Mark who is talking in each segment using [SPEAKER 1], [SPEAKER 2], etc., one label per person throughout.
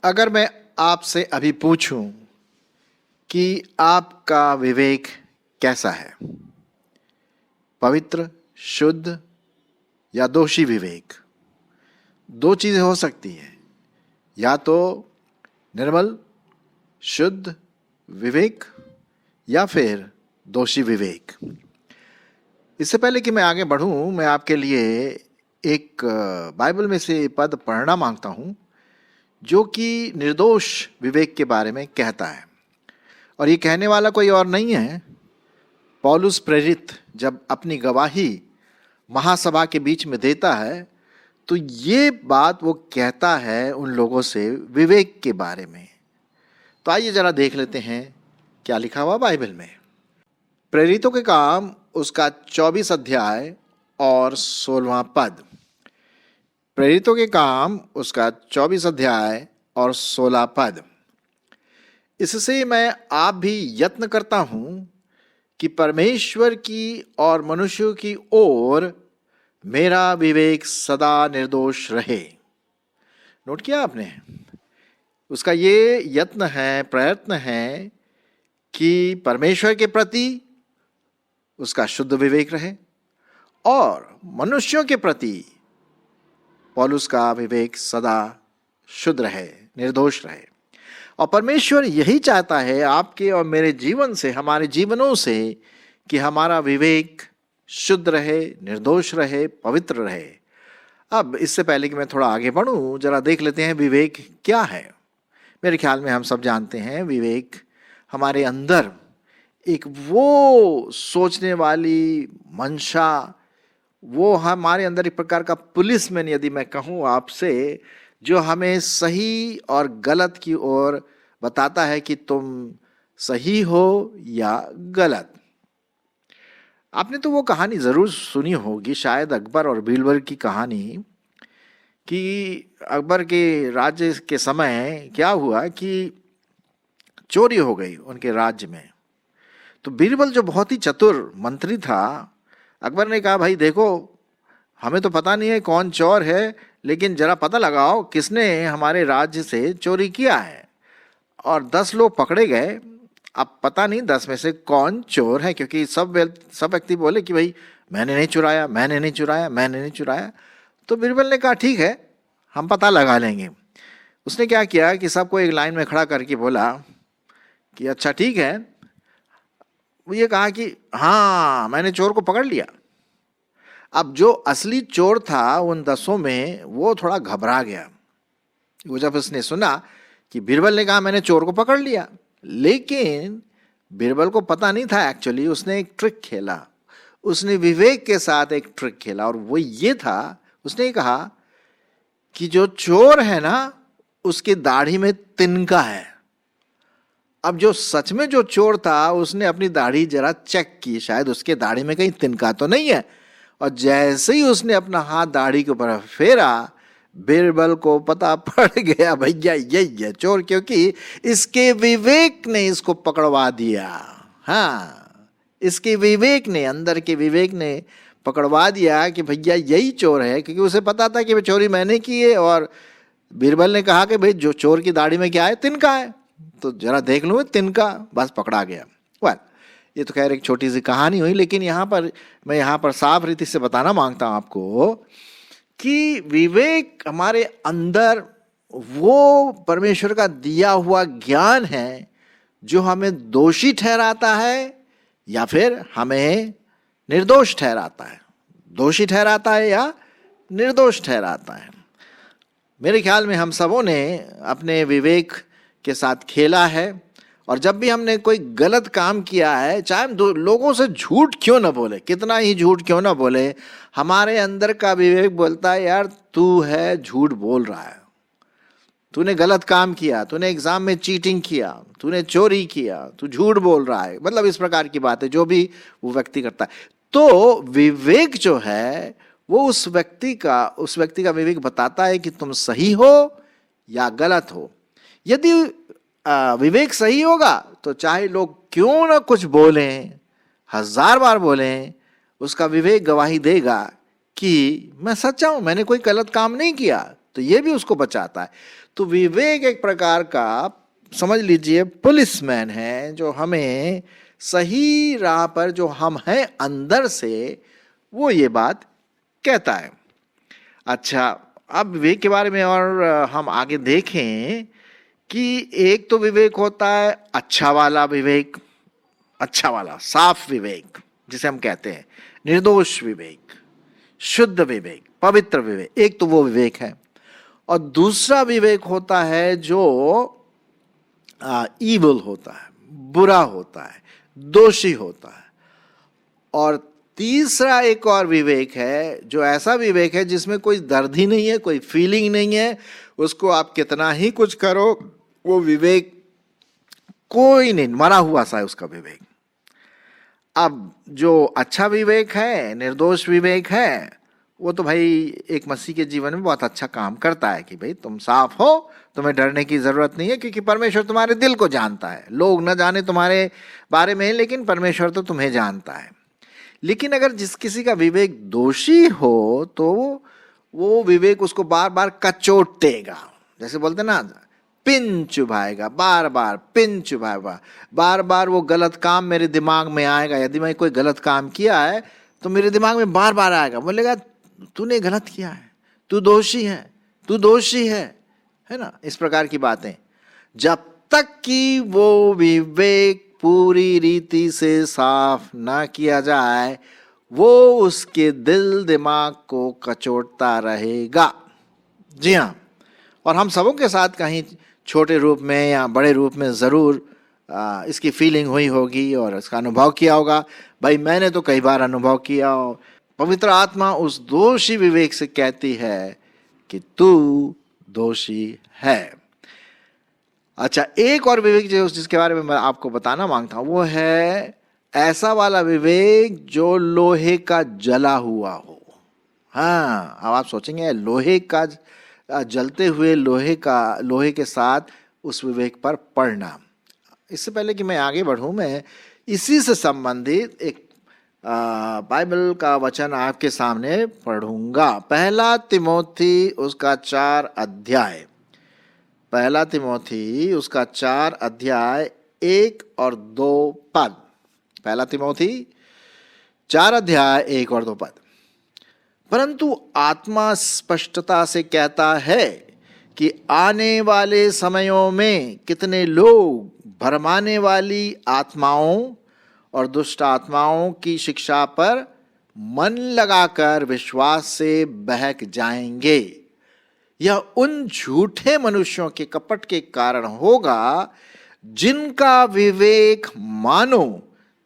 [SPEAKER 1] अगर मैं आपसे अभी पूछूं कि आपका विवेक कैसा है, पवित्र, शुद्ध या दोषी विवेक? दो चीजें हो सकती हैं, या तो निर्मल शुद्ध विवेक या फिर दोषी विवेक। इससे पहले कि मैं आगे बढ़ूं, मैं आपके लिए एक बाइबल में से पद पढ़ना मांगता हूं जो कि निर्दोष विवेक के बारे में कहता है। और ये कहने वाला कोई और नहीं है, पौलुस प्रेरित जब अपनी गवाही महासभा के बीच में देता है तो ये बात वो कहता है उन लोगों से विवेक के बारे में। तो आइए जरा देख लेते हैं क्या लिखा हुआ बाइबल में। प्रेरितों के काम उसका 24 अध्याय और 16वां पद। प्रेरितों के काम उसका 24 अध्याय और 16 पद। इससे मैं आप भी यत्न करता हूं कि परमेश्वर की और मनुष्यों की ओर मेरा विवेक सदा निर्दोष रहे। नोट किया आपने? उसका ये यत्न है, प्रयत्न है कि परमेश्वर के प्रति उसका शुद्ध विवेक रहे और मनुष्यों के प्रति पौलुस का विवेक सदा शुद्ध रहे, निर्दोष रहे। और परमेश्वर यही चाहता है आपके और मेरे जीवन से, हमारे जीवनों से, कि हमारा विवेक शुद्ध रहे, निर्दोष रहे, पवित्र रहे। अब इससे पहले कि मैं थोड़ा आगे बढ़ूं, जरा देख लेते हैं विवेक क्या है। मेरे ख्याल में हम सब जानते हैं विवेक हमारे अंदर एक वो सोचने वाली मंशा, वो हमारे अंदर एक प्रकार का पुलिसमैन, यदि मैं कहूँ आपसे, जो हमें सही और गलत की ओर बताता है कि तुम सही हो या गलत। आपने तो वो कहानी जरूर सुनी होगी, शायद अकबर और बीरबल की कहानी, कि अकबर के राज्य के समय क्या हुआ कि चोरी हो गई उनके राज्य में। तो बीरबल जो बहुत ही चतुर मंत्री था, अकबर ने कहा, भाई देखो, हमें तो पता नहीं है कौन चोर है, लेकिन जरा पता लगाओ किसने हमारे राज्य से चोरी किया है। और 10 लोग पकड़े गए। अब पता नहीं 10 में से कौन चोर है, क्योंकि सब व्यक्ति बोले कि भाई मैंने नहीं चुराया, मैंने नहीं चुराया, मैंने नहीं चुराया। तो बीरबल ने कहा ठीक है, हम पता लगा लेंगे। उसने क्या किया कि सबको एक लाइन में खड़ा करके बोला कि अच्छा ठीक है। वो ये कहा कि हाँ, मैंने चोर को पकड़ लिया। अब जो असली चोर था उन 10 में, वो थोड़ा घबरा गया। वो जब उसने सुना कि बीरबल ने कहा मैंने चोर को पकड़ लिया, लेकिन बीरबल को पता नहीं था एक्चुअली उसने एक ट्रिक खेला। उसने विवेक के साथ एक ट्रिक खेला, और वो ये था, उसने कहा कि जो चोर है ना, उसकी दाढ़ी में तिनका है। अब जो सच में जो चोर था, उसने अपनी दाढ़ी जरा चेक की, शायद उसके दाढ़ी में कहीं तिनका तो नहीं है। और जैसे ही उसने अपना हाथ दाढ़ी के ऊपर फेरा, बीरबल को पता पड़ गया भैया यही है चोर, क्योंकि इसके विवेक ने इसको पकड़वा दिया। हाँ, इसके विवेक ने, अंदर के विवेक ने पकड़वा दिया कि भैया यही चोर है, क्योंकि उसे पता था कि चोरी मैंने की है। और बीरबल ने कहा कि भाई जो चोर की दाढ़ी में क्या है, तिनका है, तो जरा देख लो तिनका, बस पकड़ा गया। वेल, ये तो खैर एक छोटी सी कहानी हुई, लेकिन मैं यहाँ पर साफ रीति से बताना मांगता हूँ आपको कि विवेक हमारे अंदर वो परमेश्वर का दिया हुआ ज्ञान है जो हमें दोषी ठहराता है या फिर हमें निर्दोष ठहराता है। दोषी ठहराता है या निर्दोष ठहराता है। मेरे ख्याल में हम सबों ने अपने विवेक के साथ खेला है, और जब भी हमने कोई गलत काम किया है, चाहे हम लोगों से झूठ क्यों ना बोले, कितना ही झूठ क्यों ना बोले, हमारे अंदर का विवेक बोलता है यार तू है झूठ बोल रहा है, तूने गलत काम किया, तूने एग्जाम में चीटिंग किया, तूने चोरी किया, तू झूठ बोल रहा है, मतलब इस प्रकार की बातें जो भी वो व्यक्ति करता है। तो विवेक जो है वो उस व्यक्ति का विवेक बताता है कि तुम सही हो या गलत हो। यदि विवेक सही होगा तो चाहे लोग क्यों ना कुछ बोलें, 1000 बार बोलें, उसका विवेक गवाही देगा कि मैं सच्चा हूं, मैंने कोई गलत काम नहीं किया, तो ये भी उसको बचाता है। तो विवेक एक प्रकार का, समझ लीजिए, पुलिसमैन है जो हमें सही राह पर, जो हम हैं अंदर से, वो ये बात कहता है। अच्छा, अब विवेक के बारे में और हम आगे देखें कि एक तो विवेक होता है अच्छा वाला विवेक, अच्छा वाला साफ विवेक जिसे हम कहते हैं, निर्दोष विवेक, शुद्ध विवेक, पवित्र विवेक, एक तो वो विवेक है। और दूसरा विवेक होता है जो ईविल होता है, बुरा होता है, दोषी होता है। और तीसरा एक और विवेक है जो ऐसा विवेक है जिसमें कोई दर्द ही नहीं है, कोई फीलिंग नहीं है, उसको आप कितना ही कुछ करो, वो विवेक कोई नहीं, मरा हुआ सा है उसका विवेक। अब जो अच्छा विवेक है, निर्दोष विवेक है, वो तो भाई एक मसीह के जीवन में बहुत अच्छा काम करता है कि भाई तुम साफ हो, तुम्हें डरने की जरूरत नहीं है, क्योंकि परमेश्वर तुम्हारे दिल को जानता है। लोग न जाने तुम्हारे बारे में, लेकिन परमेश्वर तो तुम्हें जानता है। लेकिन अगर जिस किसी का विवेक दोषी हो तो वो विवेक उसको बार बार कचोटेगा, जैसे बोलते ना, पिन चुभाएगा, बार बार पिन चुभाएगा, बार बार वो गलत काम मेरे दिमाग में आएगा। यदि मैं कोई गलत काम किया है तो मेरे दिमाग में बार बार आएगा, बोलेगा तूने गलत किया है, तू दोषी है, तू दोषी है ना, इस प्रकार की बातें। जब तक कि वो विवेक पूरी रीति से साफ ना किया जाए, वो उसके दिल दिमाग को कचोटता रहेगा। जी हाँ, और हम सबों के साथ कहीं छोटे रूप में या बड़े रूप में ज़रूर इसकी फीलिंग हुई होगी और इसका अनुभव किया होगा। भाई मैंने तो कई बार अनुभव किया। पवित्र आत्मा उस दोषी विवेक से कहती है कि तू दोषी है। अच्छा, एक और विवेक जिसके बारे में मैं आपको बताना मांगता हूं, वो है ऐसा वाला विवेक जो लोहे का जला हुआ हो। हाँ, अब आप सोचेंगे लोहे का, जलते हुए लोहे के साथ उस विवेक पर पढ़ना। इससे पहले कि मैं आगे बढ़ूं, मैं इसी से संबंधित एक बाइबल का वचन आपके सामने पढ़ूंगा। पहला तिमोथी उसका 4 अध्याय, पहला तिमोथी उसका 4 अध्याय 1 और 2 पद। पहला तिमोथी 4 अध्याय 1 और 2 पद। परंतु आत्मा स्पष्टता से कहता है कि आने वाले समयों में कितने लोग भरमाने वाली आत्माओं और दुष्ट आत्माओं की शिक्षा पर मन लगाकर विश्वास से बहक जाएंगे। यह उन झूठे मनुष्यों के कपट के कारण होगा जिनका विवेक मानो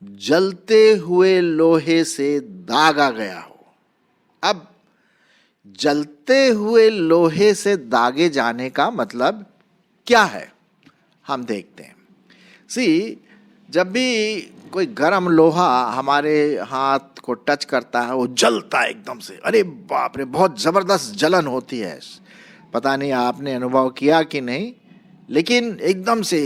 [SPEAKER 1] जलते हुए लोहे से दागा गया हो। अब जलते हुए लोहे से दागे जाने का मतलब क्या है, हम देखते हैं। जब भी कोई गर्म लोहा हमारे हाथ को टच करता है, वो जलता है एकदम से, अरे बाप रे, बहुत जबरदस्त जलन होती है। पता नहीं आपने अनुभव किया कि नहीं, लेकिन एकदम से,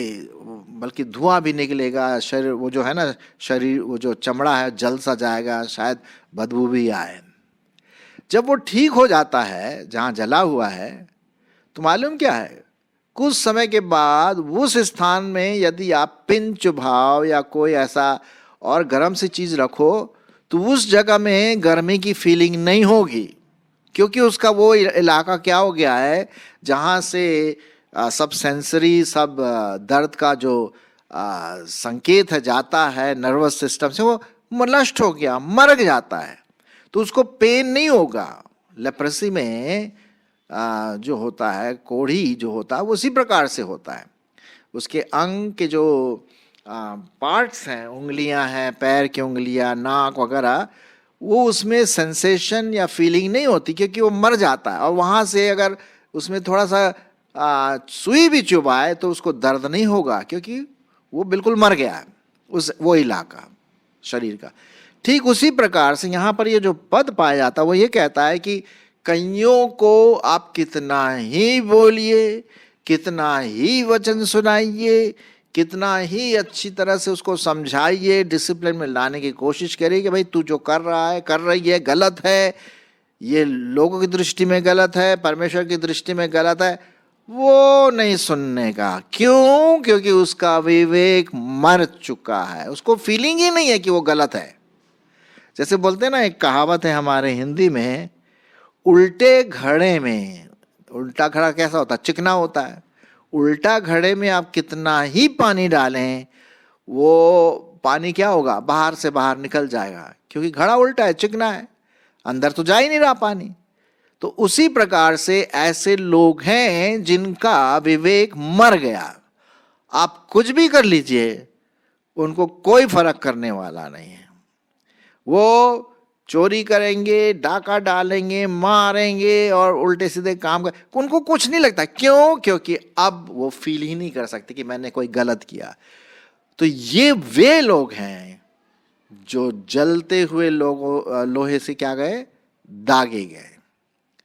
[SPEAKER 1] बल्कि धुआं भी निकलेगा, शरीर वो जो है ना, शरीर वो जो चमड़ा है जल सा जाएगा, शायद बदबू भी आए। जब वो ठीक हो जाता है जहाँ जला हुआ है, तो मालूम क्या है, कुछ समय के बाद उस स्थान में यदि आप पिन चुभाव या कोई ऐसा और गर्म सी चीज़ रखो तो उस जगह में गर्मी की फीलिंग नहीं होगी, क्योंकि उसका वो इलाका क्या हो गया है जहाँ से सब सेंसरी, सब दर्द का जो संकेत है जाता है नर्वस सिस्टम से, वो नष्ट हो गया, मर जाता है, तो उसको पेन नहीं होगा। लेप्रेसी में जो होता है, कोढ़ी जो होता है, वो उसी प्रकार से होता है। उसके अंग के जो पार्ट्स हैं, उंगलियां हैं, पैर की उंगलियां, नाक वगैरह, वो उसमें सेंसेशन या फीलिंग नहीं होती, क्योंकि वो मर जाता है। और वहाँ से अगर उसमें थोड़ा सा सुई भी चुभाए तो उसको दर्द नहीं होगा, क्योंकि वो बिल्कुल मर गया है वो इलाका शरीर का। ठीक उसी प्रकार से यहाँ पर ये जो पद पाया जाता है, वो ये कहता है कि कईयों को आप कितना ही बोलिए, कितना ही वचन सुनाइए, कितना ही अच्छी तरह से उसको समझाइए, डिसिप्लिन में लाने की कोशिश करिए कि भाई तू जो कर रहा है, कर रही है, गलत है, ये लोगों की दृष्टि में गलत है, परमेश्वर की दृष्टि में गलत है, वो नहीं सुनने का। क्यों? क्योंकि उसका विवेक मर चुका है, उसको फीलिंग ही नहीं है कि वो गलत है। जैसे बोलते हैं ना, एक कहावत है हमारे हिंदी में, उल्टे घड़े में, उल्टा घड़ा कैसा होता है? चिकना होता है। उल्टा घड़े में आप कितना ही पानी डालें, वो पानी क्या होगा? बाहर से बाहर निकल जाएगा, क्योंकि घड़ा उल्टा है, चिकना है, अंदर तो जा ही नहीं रहा पानी। तो उसी प्रकार से ऐसे लोग हैं जिनका विवेक मर गया। आप कुछ भी कर लीजिए, उनको कोई फर्क करने वाला नहीं है। वो चोरी करेंगे, डाका डालेंगे, मारेंगे और उल्टे सीधे काम कर, उनको कुछ नहीं लगता। क्यों? क्योंकि अब वो फील ही नहीं कर सकते कि मैंने कोई गलत किया। तो ये वे लोग हैं जो जलते हुए लोहे से क्या गए? दागे गए।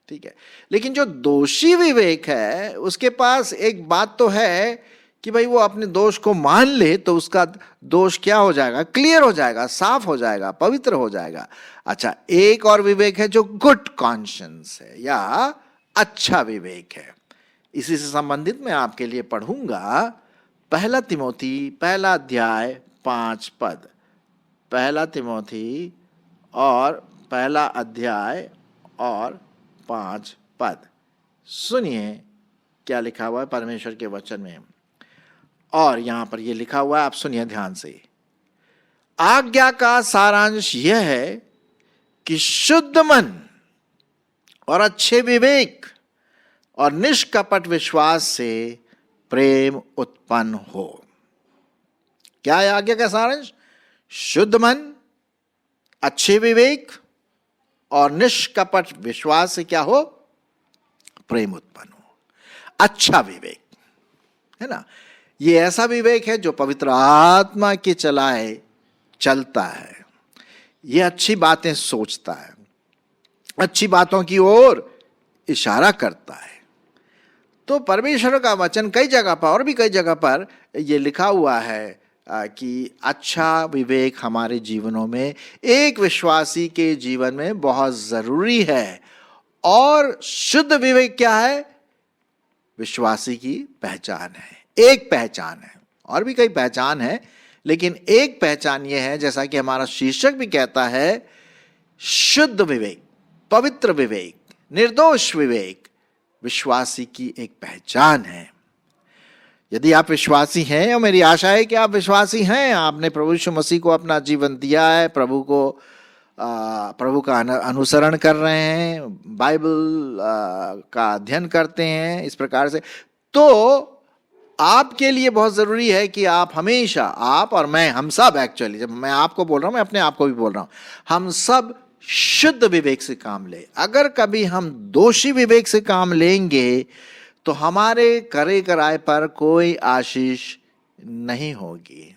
[SPEAKER 1] ठीक है। लेकिन जो दोषी विवेक है, उसके पास एक बात तो है कि भाई वो अपने दोष को मान ले तो उसका दोष क्या हो जाएगा? क्लियर हो जाएगा, साफ हो जाएगा, पवित्र हो जाएगा। अच्छा, एक और विवेक है जो गुड कॉन्शियंस है या अच्छा विवेक है। इसी से संबंधित मैं आपके लिए पढ़ूंगा 1 तिमोथी 1 अध्याय 5 पद। 1 तिमोथी और 1 अध्याय और 5 पद। सुनिए क्या लिखा हुआ है परमेश्वर के वचन में। और यहां पर यह लिखा हुआ है, आप सुनिए ध्यान से। आज्ञा का सारांश यह है कि शुद्ध मन और अच्छे विवेक और निष्कपट विश्वास से प्रेम उत्पन्न हो। क्या है आज्ञा का सारांश? शुद्ध मन, अच्छे विवेक और निष्कपट विश्वास से क्या हो? प्रेम उत्पन्न हो। अच्छा विवेक है ना, ये ऐसा विवेक है जो पवित्र आत्मा के चलाए चलता है। ये अच्छी बातें सोचता है, अच्छी बातों की ओर इशारा करता है। तो परमेश्वर का वचन कई जगह पर और भी कई जगह पर यह लिखा हुआ है कि अच्छा विवेक हमारे जीवनों में, एक विश्वासी के जीवन में बहुत जरूरी है। और शुद्ध विवेक क्या है? विश्वासी की पहचान है, एक पहचान है। और भी कई पहचान है, लेकिन एक पहचान यह है, जैसा कि हमारा शीर्षक भी कहता है, शुद्ध विवेक, पवित्र विवेक, निर्दोष विवेक विश्वासी की एक पहचान है। यदि आप विश्वासी हैं, और मेरी आशा है कि आप विश्वासी हैं, आपने प्रभु यीशु मसीह को अपना जीवन दिया है, प्रभु का अनुसरण कर रहे हैं, बाइबल का अध्ययन करते हैं इस प्रकार से, तो आपके लिए बहुत जरूरी है कि आप हमेशा, आप और मैं, हम सब एक्चुअली, जब मैं आपको बोल रहा हूं, मैं अपने आप को भी बोल रहा हूं, हम सब शुद्ध विवेक से काम ले। अगर कभी हम दोषी विवेक से काम लेंगे तो हमारे करे कराए पर कोई आशीष नहीं होगी।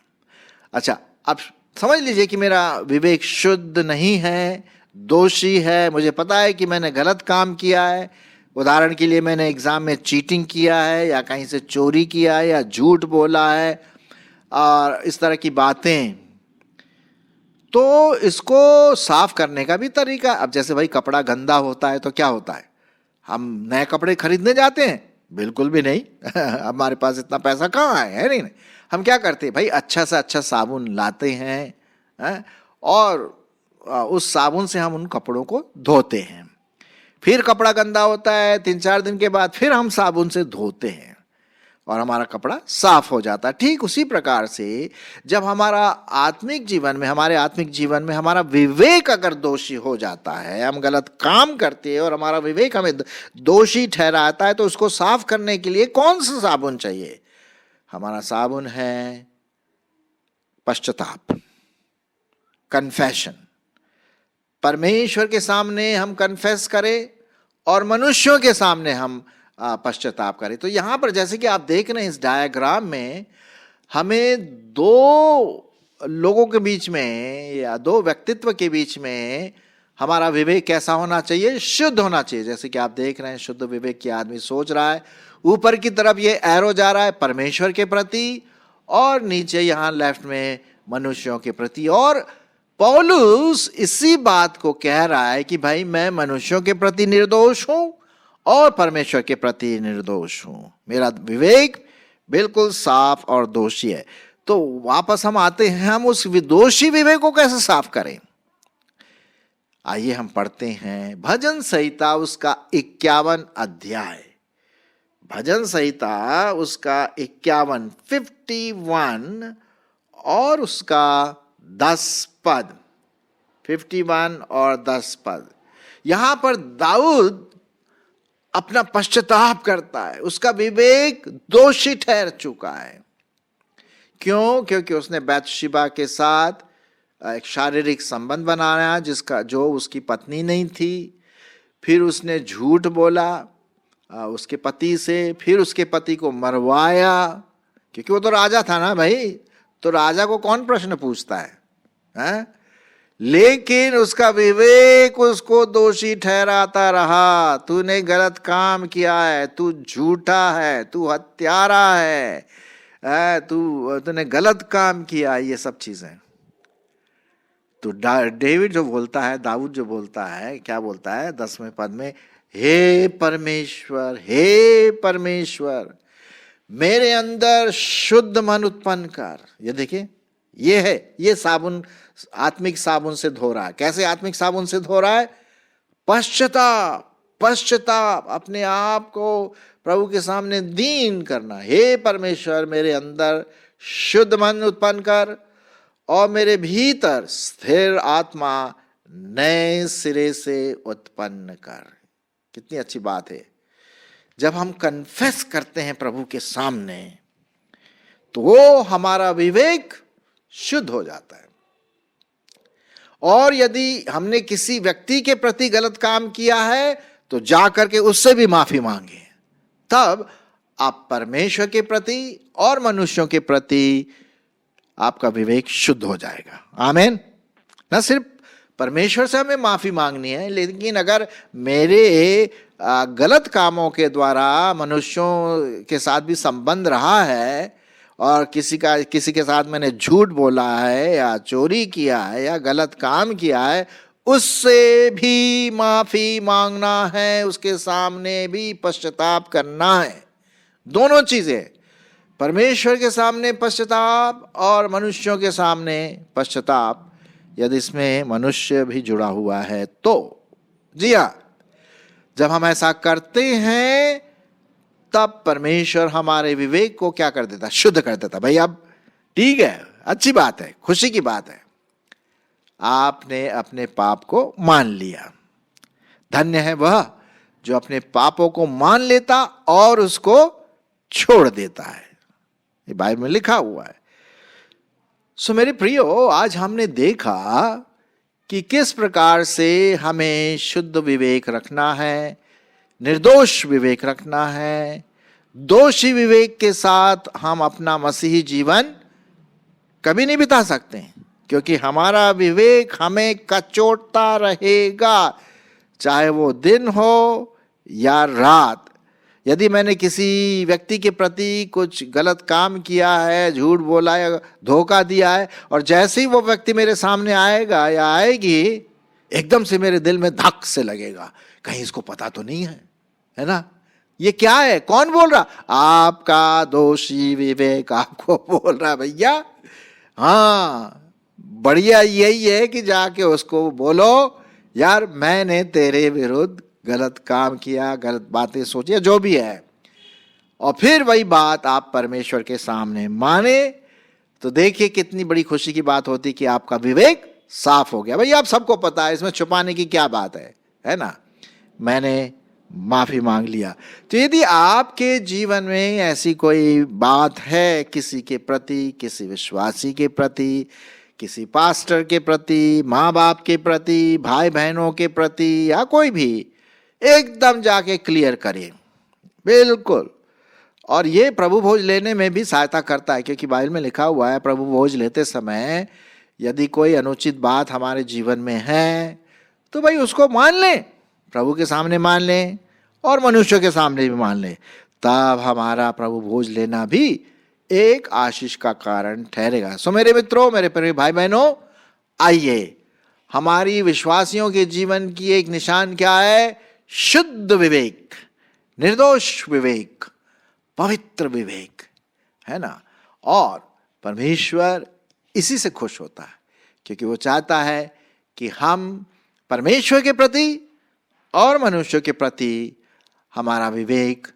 [SPEAKER 1] अच्छा, अब समझ लीजिए कि मेरा विवेक शुद्ध नहीं है, दोषी है, मुझे पता है कि मैंने गलत काम किया है। उदाहरण के लिए, मैंने एग्जाम में चीटिंग किया है, या कहीं से चोरी किया है, या झूठ बोला है, और इस तरह की बातें। तो इसको साफ करने का भी तरीका, अब जैसे भाई कपड़ा गंदा होता है तो क्या होता है? हम नए कपड़े खरीदने जाते हैं? बिल्कुल भी नहीं। हमारे पास इतना पैसा कहाँ है नहीं। हम क्या करते हैं भाई? अच्छा से अच्छा साबुन लाते हैं, और उस साबुन से हम उन कपड़ों को धोते हैं। फिर कपड़ा गंदा होता है, 3-4 दिन के बाद फिर हम साबुन से धोते हैं और हमारा कपड़ा साफ हो जाता है। ठीक उसी प्रकार से जब हमारा आत्मिक जीवन में, हमारे आत्मिक जीवन में हमारा विवेक अगर दोषी हो जाता है, हम गलत काम करते हैं और हमारा विवेक हमें दोषी ठहराता है, तो उसको साफ करने के लिए कौन सा साबुन चाहिए? हमारा साबुन है पश्चाताप, कन्फेशन। परमेश्वर के सामने हम कन्फेस करें और मनुष्यों के सामने हम पश्चाताप करें। तो यहां पर जैसे कि आप देख रहे हैं इस डायग्राम में, हमें दो लोगों के बीच में या दो व्यक्तित्व के बीच में हमारा विवेक कैसा होना चाहिए? शुद्ध होना चाहिए। जैसे कि आप देख रहे हैं, शुद्ध विवेक की आदमी सोच रहा है, ऊपर की तरफ ये एरो जा रहा है परमेश्वर के प्रति, और नीचे यहाँ लेफ्ट में मनुष्यों के प्रति। और पौलुस इसी बात को कह रहा है कि भाई मैं मनुष्यों के प्रति निर्दोष हूं और परमेश्वर के प्रति निर्दोष हूं, मेरा विवेक बिल्कुल साफ और दोषी है। तो वापस हम आते हैं, हम उस दोषी विवेक को कैसे साफ करें? आइए हम पढ़ते हैं भजन संहिता उसका 51 अध्याय। भजन संहिता उसका 51 और उसका 10 पद, 51 और 10 पद। यहां पर दाऊद अपना पश्चाताप करता है, उसका विवेक दोषी ठहर चुका है। क्यों? क्योंकि उसने बैतशेबा के साथ एक शारीरिक संबंध बनाया जो उसकी पत्नी नहीं थी। फिर उसने झूठ बोला उसके पति से, फिर उसके पति को मरवाया, क्योंकि वो तो राजा था ना भाई, तो राजा को कौन प्रश्न पूछता है? लेकिन उसका विवेक उसको दोषी ठहराता रहा। तूने गलत काम किया है, तू झूठा है, तू हत्यारा है, तूने गलत काम किया, ये सब चीजें। तो डेविड जो बोलता है, दाऊद जो बोलता है, क्या बोलता है 10वें पद में? हे परमेश्वर, हे परमेश्वर, मेरे अंदर शुद्ध मन उत्पन्न कर। ये देखिए, ये है, ये साबुन, आत्मिक साबुन से धो रहा है। कैसे आत्मिक साबुन से धो रहा है? पश्चाताप, अपने आप को प्रभु के सामने दीन करना। हे परमेश्वर, मेरे अंदर शुद्ध मन उत्पन्न कर और मेरे भीतर स्थिर आत्मा नए सिरे से उत्पन्न कर। कितनी अच्छी बात है। जब हम कन्फेस करते हैं प्रभु के सामने, तो वो हमारा विवेक शुद्ध हो जाता है। और यदि हमने किसी व्यक्ति के प्रति गलत काम किया है, तो जाकर के उससे भी माफी मांगे। तब आप परमेश्वर के प्रति और मनुष्यों के प्रति आपका विवेक शुद्ध हो जाएगा। आमीन। न सिर्फ परमेश्वर से हमें माफी मांगनी है, लेकिन अगर मेरे गलत कामों के द्वारा मनुष्यों के साथ भी संबंध रहा है और किसी के साथ मैंने झूठ बोला है या चोरी किया है या गलत काम किया है, उससे भी माफी मांगना है, उसके सामने भी पश्चाताप करना है। दोनों चीजें, परमेश्वर के सामने पश्चाताप और मनुष्यों के सामने पश्चाताप, यदि इसमें मनुष्य भी जुड़ा हुआ है तो। जी हाँ, जब हम ऐसा करते हैं तब परमेश्वर हमारे विवेक को क्या कर देता? शुद्ध कर देता। भाई अब ठीक है, अच्छी बात है, खुशी की बात है, आपने अपने पाप को मान लिया। धन्य है वह जो अपने पापों को मान लेता और उसको छोड़ देता है। ये बाइबल में लिखा हुआ है। सो मेरे प्रियो, आज हमने देखा कि किस प्रकार से हमें शुद्ध विवेक रखना है, निर्दोष विवेक रखना है। दोषी विवेक के साथ हम अपना मसीही जीवन कभी नहीं बिता सकते, क्योंकि हमारा विवेक हमें कचोटता रहेगा, चाहे वो दिन हो या रात। यदि मैंने किसी व्यक्ति के प्रति कुछ गलत काम किया है, झूठ बोला या धोखा दिया है, और जैसे ही वो व्यक्ति मेरे सामने आएगा या आएगी, एकदम से मेरे दिल में धक से लगेगा, कहीं इसको पता तो नहीं है ना? ये क्या है? कौन बोल रहा? आपका दोषी विवेक आपको बोल रहा है भैया। हाँ, बढ़िया यही है कि जाके उसको बोलो, यार मैंने तेरे विरुद्ध गलत काम किया, गलत बातें सोची, जो भी है, और फिर वही बात आप परमेश्वर के सामने माने, तो देखिए कितनी बड़ी खुशी की बात होती कि आपका विवेक साफ हो गया। भाई आप सबको पता है, इसमें छुपाने की क्या बात है ना? मैंने माफी मांग लिया। तो यदि आपके जीवन में ऐसी कोई बात है किसी के प्रति, किसी विश्वासी के प्रति, किसी पास्टर के प्रति, माँ बाप के प्रति, भाई बहनों के प्रति, या कोई भी, एकदम जाके क्लियर करें, बिल्कुल। और ये प्रभु भोज लेने में भी सहायता करता है, क्योंकि बाइबल में लिखा हुआ है प्रभु भोज लेते समय यदि कोई अनुचित बात हमारे जीवन में है तो भाई उसको मान लें, प्रभु के सामने मान लें और मनुष्य के सामने भी मान लें, तब हमारा प्रभु भोज लेना भी एक आशीष का कारण ठहरेगा। सो मेरे मित्रों, मेरे प्रिय भाई बहनों, आइए, हमारी विश्वासियों के जीवन की एक निशान क्या है? शुद्ध विवेक, निर्दोष विवेक, पवित्र विवेक, है ना। और परमेश्वर इसी से खुश होता है, क्योंकि वो चाहता है कि हम परमेश्वर के प्रति और मनुष्य के प्रति हमारा विवेक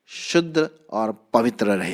[SPEAKER 1] शुद्ध और पवित्र रहे।